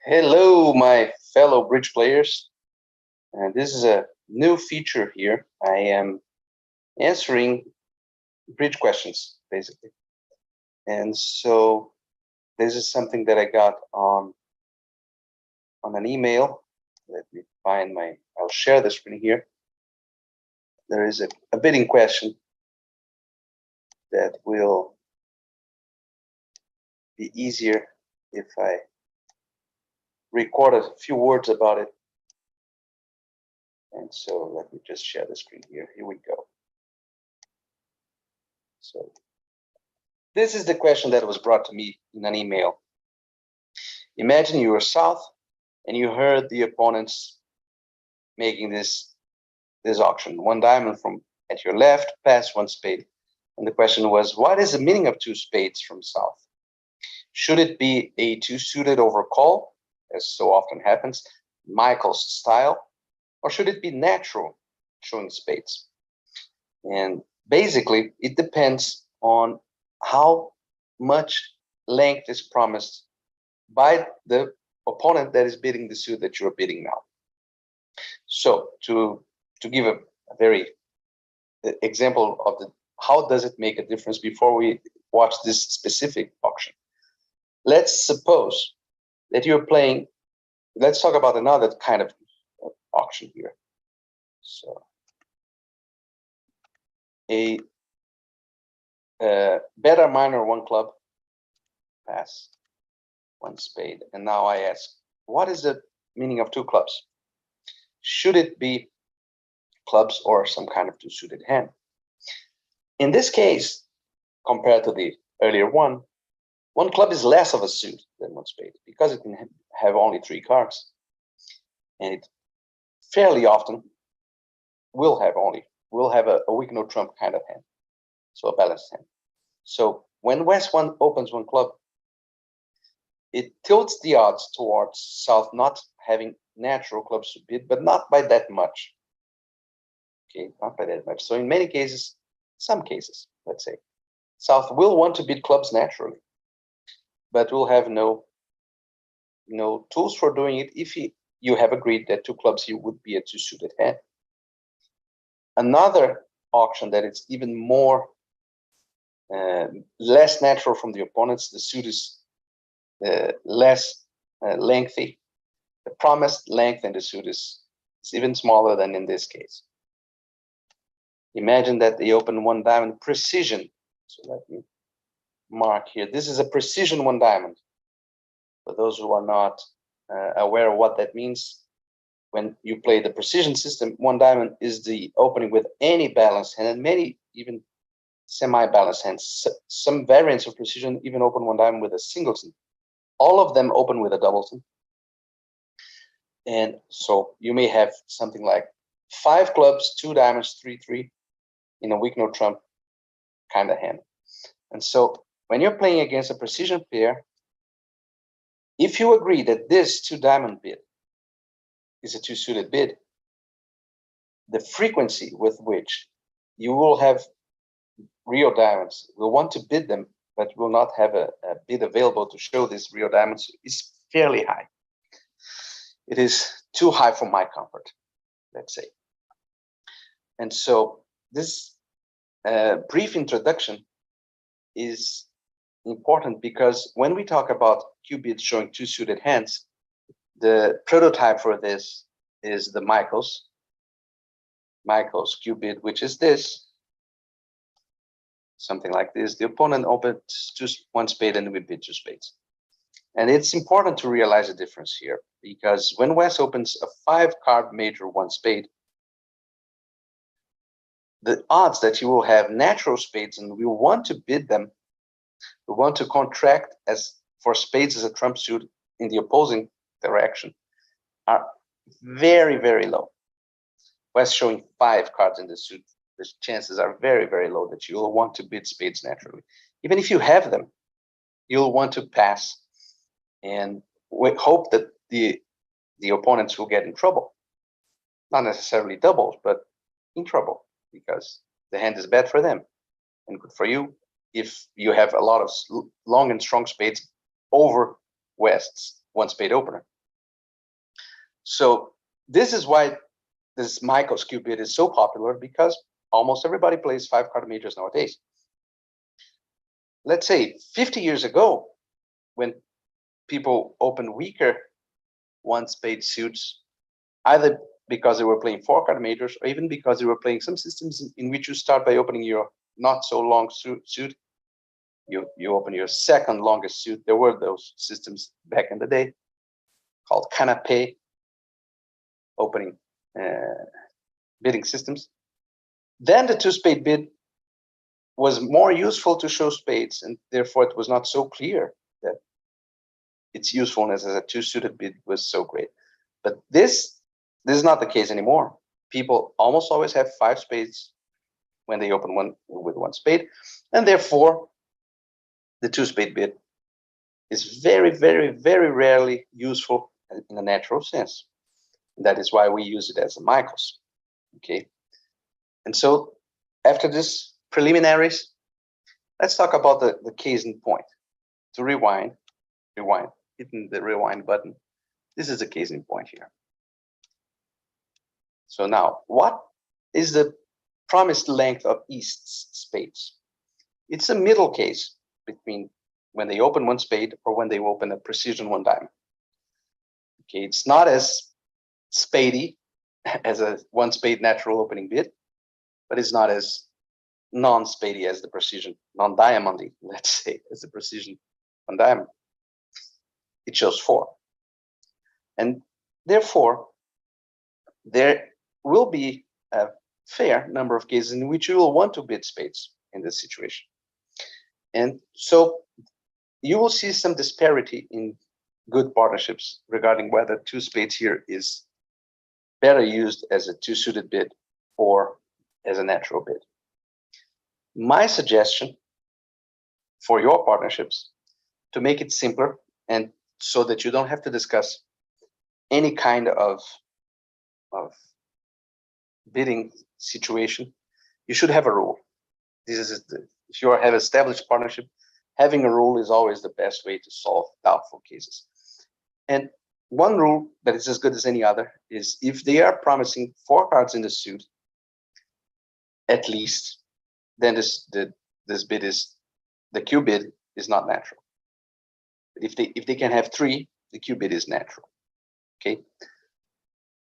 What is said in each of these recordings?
Hello, my fellow bridge players. And this is a new feature here. I am answering bridge questions, basically. And so this is something that I got on an email. Let me find I'll share the screen here. There is a bidding question that will be easier if I record a few words about it. And so let me just share the screen here. Here we go. So this is the question that was brought to me in an email. Imagine you were south and you heard the opponents making this auction. One diamond from at your left, pass one spade. And the question was, what is the meaning of two spades from south? Should it be a two suited over call, as so often happens, Michael's style, or should it be natural, showing spades? And basically, it depends on how much length is promised by the opponent that is bidding the suit that you're bidding now. So to give a very example of how does it make a difference before we watch this specific auction. Let's suppose that you're playing, let's talk about another kind of auction here. So a better minor one club, pass one spade. And now I ask, what is the meaning of two clubs? Should it be clubs or some kind of two suited hand? In this case, compared to the earlier one club is less of a suit than one spade because it can have only three cards, and it fairly often will have a weak no trump kind of hand, so a balanced hand. So when West one opens one club, it tilts the odds towards South not having natural clubs to bid, but not by that much. Okay, not by that much. So in many cases, some cases, let's say, South will want to bid clubs naturally, but will have no tools for doing it if you have agreed that two clubs here would be a two suited hand. Another auction that it's even more less natural from the opponents, the suit is less lengthy. The promised length in the suit is even smaller than in this case. Imagine that they open one diamond precision. So let me mark here. This is a precision one diamond. For those who are not aware of what that means, when you play the precision system, one diamond is the opening with any balanced hand, and many even semi-balanced hands. Some variants of precision even open one diamond with a singleton. All of them open with a doubleton. And so you may have something like 5 clubs, 2 diamonds, 3-3 in a weak no trump kind of hand. And so when you're playing against a precision pair, if you agree that this 2 diamond bid is a 2 suited bid, the frequency with which you will have real diamonds will want to bid them, but will not have a bid available to show these real diamonds is fairly high. It is too high for my comfort, let's say. And so this brief introduction is important because when we talk about Q bids showing 2 suited hands, the prototype for this is the Michael's Q bid, which is this, something like this. The opponent opens one spade and we bid 2 spades. And it's important to realize the difference here, because when West opens a 5-card major 1 spade, the odds that you will have natural spades and we want to bid them, we want to contract as for spades as a trump suit in the opposing direction, are very, very low. West showing 5 cards in the suit, the chances are very, very low that you will want to bid spades naturally. Even if you have them, you'll want to pass and hope that the opponents will get in trouble. Not necessarily doubles, but in trouble, because the hand is bad for them and good for you if you have a lot of long and strong spades over West's 1 spade opener. So this is why this Michael's Q bid is so popular, because almost everybody plays 5-card majors nowadays. Let's say 50 years ago, when people opened weaker one-spade suits, either because they were playing 4-card majors or even because they were playing some systems in which you start by opening your not so long suit. You open your second longest suit. There were those systems back in the day called canapé opening bidding systems. Then the 2-spade bid was more useful to show spades, and therefore it was not so clear that its usefulness as a 2-suited bid was so great. But this is not the case anymore. People almost always have 5 spades when they open one with 1 spade, and therefore the 2-spade bid is very, very, very rarely useful in a natural sense. And that is why we use it as a Michaels. Okay. And so after this preliminaries, let's talk about the case in point. To rewind, hitting the rewind button. This is the case in point here. So now, what is the promised length of East's spades? It's a middle case between when they open 1 spade or when they open a precision 1 diamond. Okay, it's not as spadey as a 1 spade natural opening bid, but it's not as non-spadey as the precision, non-diamondy, let's say, as the precision 1 diamond. It shows 4. And therefore, there will be a fair number of cases in which you will want to bid spades in this situation. And so you will see some disparity in good partnerships regarding whether 2 spades here is better used as a 2-suited bid or as a natural bid. My suggestion for your partnerships, to make it simpler and so that you don't have to discuss any kind of bidding situation, you should have a rule. If you have established partnership, having a rule is always the best way to solve doubtful cases. And one rule that is as good as any other is if they are promising 4 cards in the suit, at least, then this bid is, the Q bid is not natural. But if they can have 3, the Q bid is natural. Okay.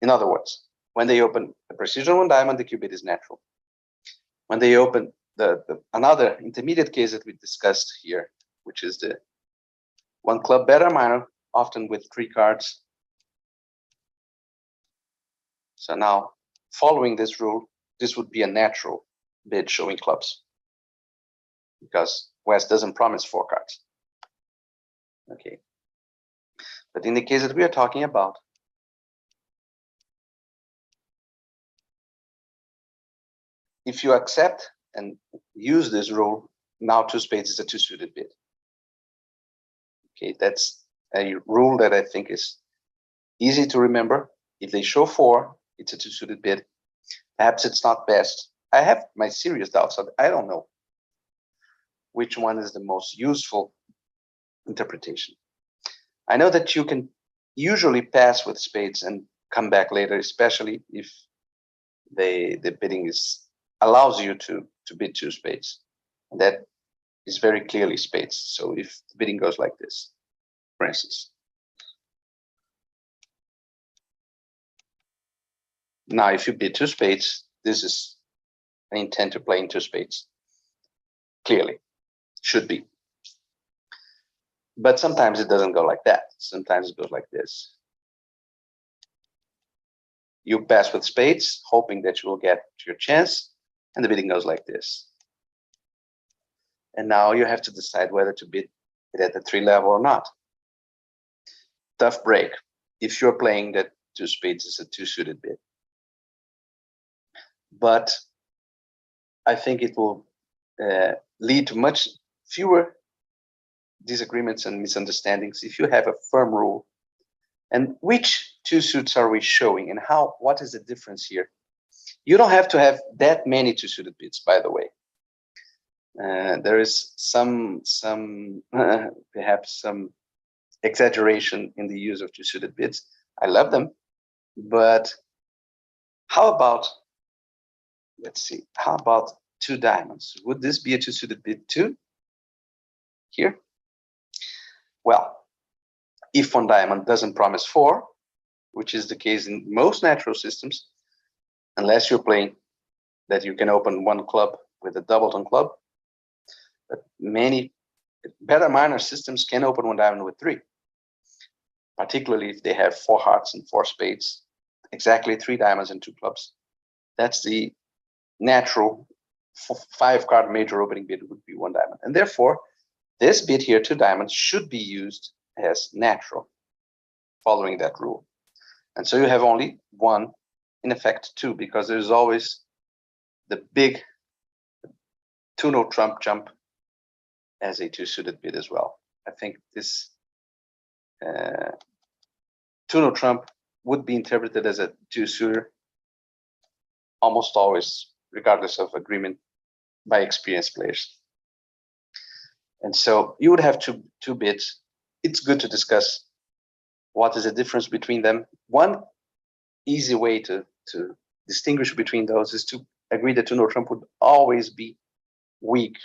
In other words, when they open a precision 1 diamond, the Q bid is natural. When they open another intermediate case that we discussed here, which is the 1 club better minor, often with 3 cards. So now, following this rule, this would be a natural bid showing clubs, because West doesn't promise 4 cards. Okay. But in the case that we are talking about, if you accept and use this rule, now 2 spades is a 2-suited bid. Okay, that's a rule that I think is easy to remember. If they show 4, it's a 2-suited bid. Perhaps it's not best. I have my serious doubts. I don't know which one is the most useful interpretation. I know that you can usually pass with spades and come back later, especially if the bidding allows you to bid 2 spades. And that is very clearly spades. So if the bidding goes like this, for instance. Now, if you bid 2 spades, this is an intent to play in 2 spades. Clearly, should be. But sometimes it doesn't go like that. Sometimes it goes like this. You pass with spades, hoping that you will get your chance, and the bidding goes like this. And now you have to decide whether to bid it at the 3 level or not. Tough break if you're playing that 2 spades is a 2-suited bid. But I think it will lead to much fewer disagreements and misunderstandings if you have a firm rule. And which 2 suits are we showing, and what is the difference here? You don't have to have that many 2-suited bids, by the way. There is perhaps some exaggeration in the use of 2-suited bids. I love them, But how about, let's see, how about two diamonds? Would this be a two-suited bid too? Here? Well, if one diamond doesn't promise four, which is the case in most natural systems, unless you're playing that you can open one club with a doubleton club, but many better minor systems can open one diamond with three, particularly if they have four hearts and four spades, exactly three diamonds and two clubs. That's the natural five-card major opening bid would be one diamond. And therefore, this bid here, two diamonds, should be used as natural, following that rule. And so you have only one, in effect, two, because there's always the big two-no trump jump as a two-suited bid as well. I think this two-no trump would be interpreted as a two-suitor almost always, regardless of agreement by experienced players. And so you would have two bids. It's good to discuss what is the difference between them. One easy way to distinguish between those is to agree that two-no trump would always be weak.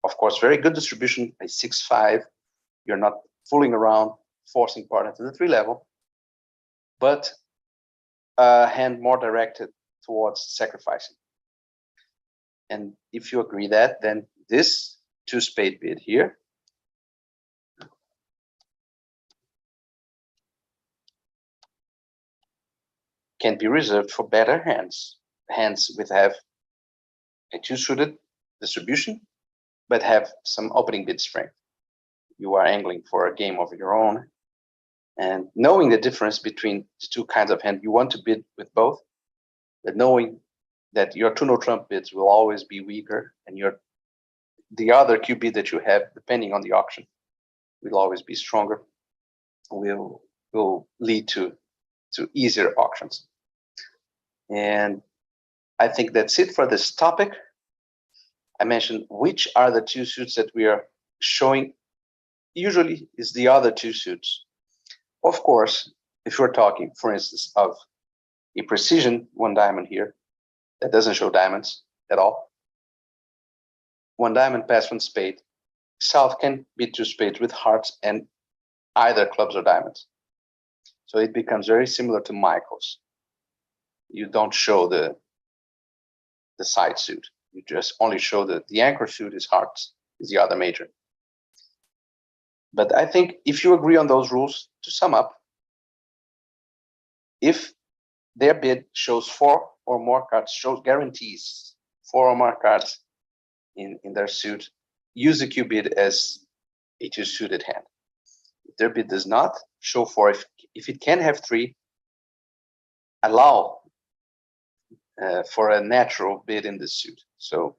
Of course, very good distribution, a 6-5. You're not fooling around, forcing partner to the 3 level, but a hand more directed towards sacrificing. And if you agree that, then this two-spade bid here can be reserved for better hands, hands with have a two-suited distribution, but have some opening bid strength. You are angling for a game of your own, and knowing the difference between the two kinds of hand, you want to bid with both, but knowing that your two-no trump bids will always be weaker, and the other Q bid that you have, depending on the auction, will always be stronger, will lead to easier auctions. And I think that's it for this topic. I mentioned which are the two suits that we are showing. Usually is the other two suits. Of course, if we're talking, for instance, of a precision one diamond here that doesn't show diamonds at all, one diamond pass one spade, South can be two spades with hearts and either clubs or diamonds. So it becomes very similar to Michael's. You don't show the side suit. You just only show the anchor suit is hearts, is the other major. But I think if you agree on those rules, to sum up, if their bid shows 4 or more cards, shows guarantees 4 or more cards in their suit, use the Q bid as a two-suited hand. If their bid does not show 4, if it can have 3, allow for a natural bid in this suit. So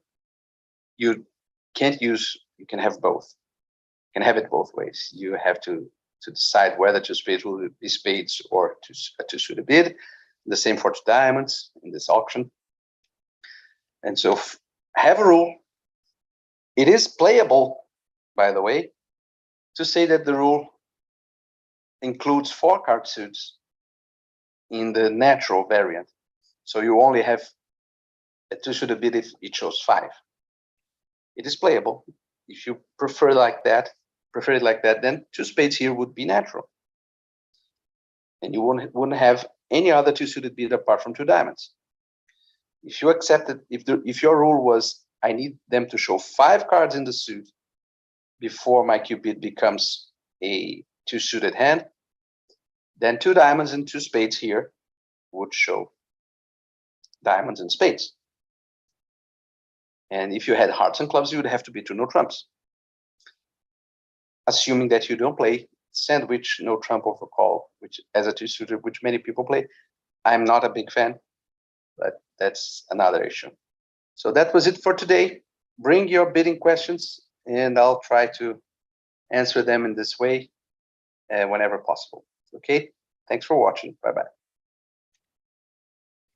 you can't use, you can have both. You can have it both ways. You have to decide whether two spades will be spades or a two-suited bid. The same for two diamonds in this auction. And so have a rule. It is playable, by the way, to say that the rule includes 4 card suits in the natural variant. So you only have a two-suited bid if it shows 5. It is playable. If you prefer it like that, then two spades here would be natural. And you wouldn't have any other two-suited bid apart from two diamonds. If you accept it, if your rule was, I need them to show 5 cards in the suit before my Q bid becomes a two-suited hand, then 2 diamonds and 2 spades here would show diamonds and spades. And if you had hearts and clubs, you would have to be two-no trumps. Assuming that you don't play sandwich, no trump over call, which as a two-suited, which many people play. I'm not a big fan, but that's another issue. So that was it for today. Bring your bidding questions, and I'll try to answer them in this way whenever possible. Okay, thanks for watching. Bye-bye.